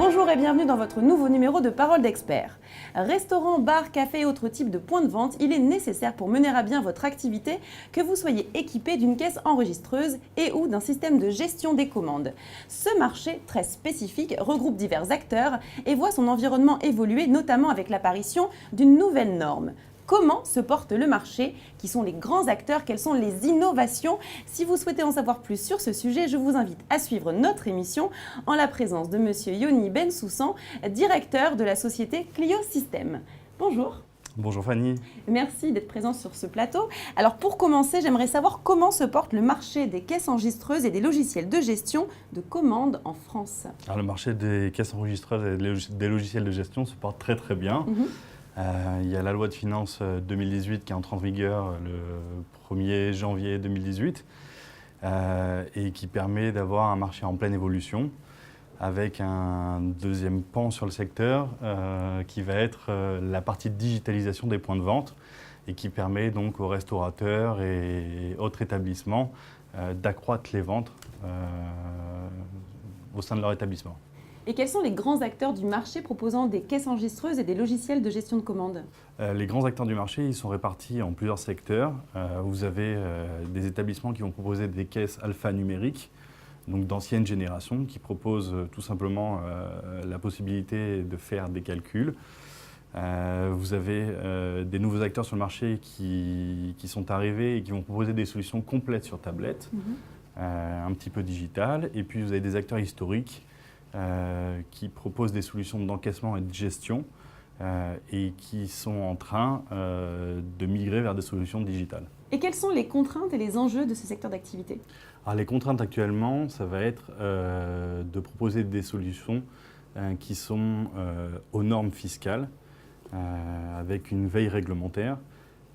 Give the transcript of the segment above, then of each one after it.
Bonjour et bienvenue dans votre nouveau numéro de Parole d'expert. Restaurants, bars, cafés et autres types de points de vente, il est nécessaire pour mener à bien votre activité que vous soyez équipé d'une caisse enregistreuse et ou d'un système de gestion des commandes. Ce marché très spécifique regroupe divers acteurs et voit son environnement évoluer, notamment avec l'apparition d'une nouvelle norme. Comment se porte le marché? Qui sont les grands acteurs? Quelles sont les innovations? Si vous souhaitez en savoir plus sur ce sujet, je vous invite à suivre notre émission en la présence de Monsieur Yoni Bensoussan, directeur de la société Clio System. Bonjour. Bonjour Fanny. Merci d'être présent sur ce plateau. Alors pour commencer, j'aimerais savoir comment se porte le marché des caisses enregistreuses et des logiciels de gestion de commandes en France. Alors, le marché des caisses enregistreuses et des logiciels de gestion se porte très bien. Il y a la loi de finances 2018 qui entre en vigueur le 1er janvier 2018 et qui permet d'avoir un marché en pleine évolution avec un deuxième pan sur le secteur qui va être la partie de digitalisation des points de vente et qui permet donc aux restaurateurs et autres établissements d'accroître les ventes au sein de leur établissement. Et quels sont les grands acteurs du marché proposant des caisses enregistreuses et des logiciels de gestion de commandes? Les grands acteurs du marché, ils sont répartis en plusieurs secteurs. Vous avez des établissements qui vont proposer des caisses alphanumériques, donc d'ancienne génération, qui proposent tout simplement la possibilité de faire des calculs. Vous avez des nouveaux acteurs sur le marché qui sont arrivés et qui vont proposer des solutions complètes sur tablette, un petit peu digitales. Et puis vous avez des acteurs historiques qui proposent des solutions d'encaissement et de gestion et qui sont en train de migrer vers des solutions digitales. Et quelles sont les contraintes et les enjeux de ce secteur d'activité? Alors, les contraintes actuellement, ça va être de proposer des solutions qui sont aux normes fiscales, avec une veille réglementaire.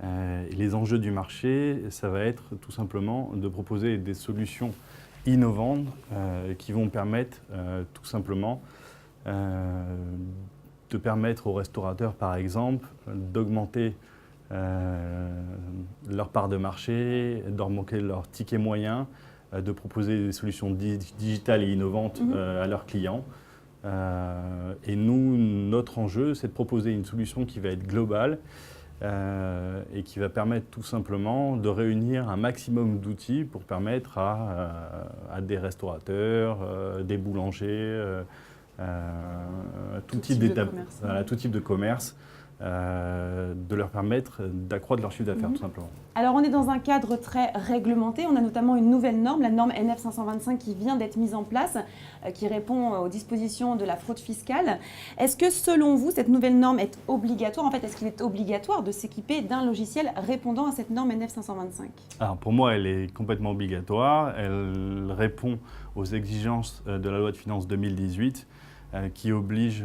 Et les enjeux du marché, ça va être tout simplement de proposer des solutions innovantes qui vont permettre tout simplement de permettre aux restaurateurs, par exemple, d'augmenter leur part de marché, d'augmenter leur ticket moyen, de proposer des solutions digitales et innovantes à leurs clients. Et nous, notre enjeu, c'est de proposer une solution qui va être globale et qui va permettre tout simplement de réunir un maximum d'outils pour permettre à des restaurateurs, des boulangers, tout type de commerce, de leur permettre d'accroître leur chiffre d'affaires tout simplement. Alors on est dans un cadre très réglementé, on a notamment une nouvelle norme, la norme NF 525 qui vient d'être mise en place, qui répond aux dispositions de la fraude fiscale. Est-ce que selon vous, cette nouvelle norme est obligatoire? En fait, est-ce qu'il est obligatoire de s'équiper d'un logiciel répondant à cette norme NF 525? Alors pour moi, elle est complètement obligatoire, elle répond aux exigences de la loi de finances 2018 qui oblige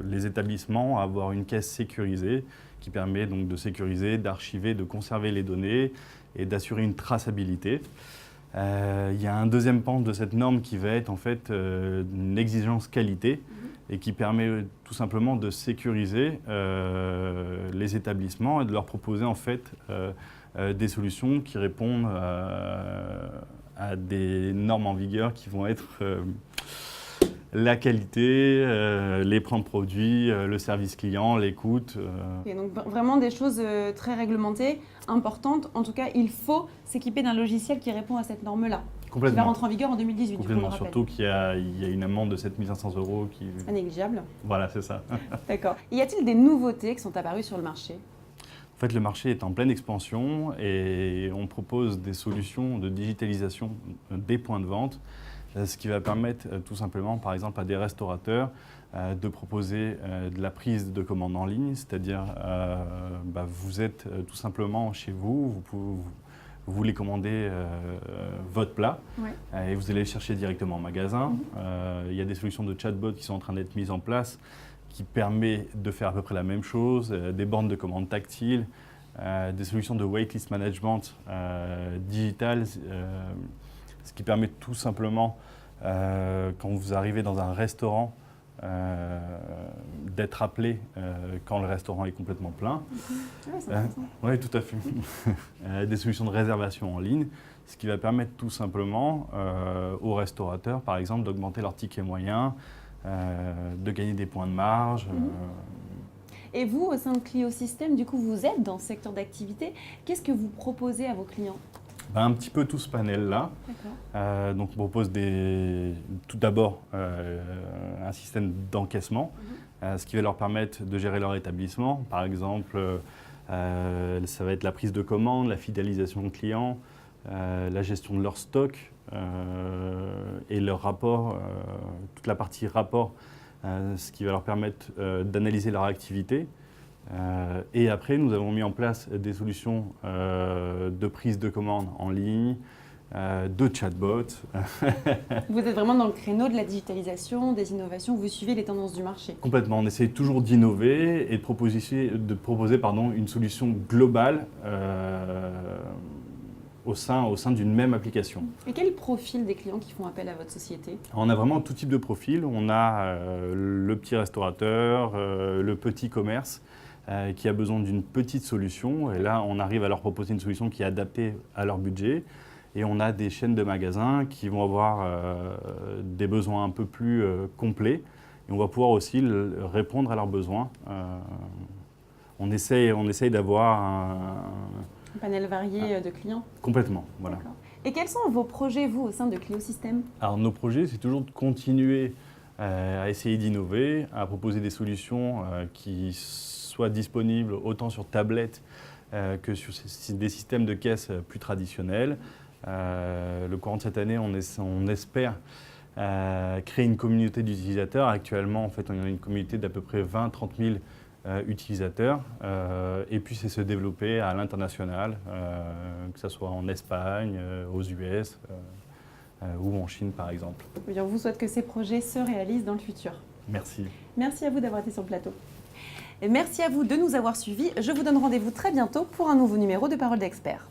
les établissements à avoir une caisse sécurisée qui permet donc de sécuriser, d'archiver, de conserver les données et d'assurer une traçabilité. Il y a un deuxième pan de cette norme qui va être en fait une exigence qualité et qui permet tout simplement de sécuriser les établissements et de leur proposer en fait des solutions qui répondent à des normes en vigueur qui vont être la qualité, les prix de produits, le service client, l'écoute. Okay, donc vraiment des choses très réglementées, importantes. En tout cas, il faut s'équiper d'un logiciel qui répond à cette norme-là. Complètement. Qui va rentrer en vigueur en 2018. Complètement, surtout qu'il y a une amende de 7 500 € qui... Pas négligeable. Voilà, c'est ça. D'accord. Y a-t-il des nouveautés qui sont apparues sur le marché? En fait, le marché est en pleine expansion et on propose des solutions de digitalisation des points de vente, ce qui va permettre tout simplement, par exemple, à des restaurateurs de proposer de la prise de commande en ligne, c'est-à-dire vous êtes tout simplement chez vous, vous voulez commander votre plat et vous allez le chercher directement en magasin. Il y a des solutions de chatbot qui sont en train d'être mises en place qui permet de faire à peu près la même chose, des bornes de commande tactiles, des solutions de waitlist management digitales, ce qui permet tout simplement, quand vous arrivez dans un restaurant, d'être appelé quand le restaurant est complètement plein. Ouais, c'est intéressant. Oui, tout à fait. Des solutions de réservation en ligne, ce qui va permettre tout simplement aux restaurateurs, par exemple, d'augmenter leur ticket moyen, de gagner des points de marge. Et vous, au sein de Clio System, du coup, vous êtes dans ce secteur d'activité. Qu'est-ce que vous proposez à vos clients? Un petit peu tout ce panel-là. Donc, on propose tout d'abord un système d'encaissement, ce qui va leur permettre de gérer leur établissement. Par exemple, ça va être la prise de commande, la fidélisation client, la gestion de leur stock et leur rapport, toute la partie rapport, ce qui va leur permettre d'analyser leur activité. Et après, nous avons mis en place des solutions de prise de commande en ligne, de chatbot. Vous êtes vraiment dans le créneau de la digitalisation, des innovations, vous suivez les tendances du marché. Complètement, on essaie toujours d'innover et de proposer une solution globale au sein d'une même application. Et quel est le profil des clients qui font appel à votre société? On a vraiment tout type de profil. On a le petit restaurateur, le petit commerce, qui a besoin d'une petite solution. Et là, on arrive à leur proposer une solution qui est adaptée à leur budget. Et on a des chaînes de magasins qui vont avoir des besoins un peu plus complets. Et on va pouvoir aussi répondre à leurs besoins. On essaye d'avoir un panel varié de clients. Complètement, voilà. Et quels sont vos projets, vous, au sein de Clio System? Alors, nos projets, c'est toujours de continuer à essayer d'innover, à proposer des solutions qui soient disponibles autant sur tablette que sur des systèmes de caisse plus traditionnels. Le courant de cette année, on espère créer une communauté d'utilisateurs. Actuellement, en fait, on a une communauté d'à peu près 20-30 000 utilisateurs. Et puis, c'est se développer à l'international, que ce soit en Espagne, aux US ou en Chine, par exemple. On vous souhaite que ces projets se réalisent dans le futur. Merci. Merci à vous d'avoir été sur le plateau. Et merci à vous de nous avoir suivis. Je vous donne rendez-vous très bientôt pour un nouveau numéro de Parole d'Expert.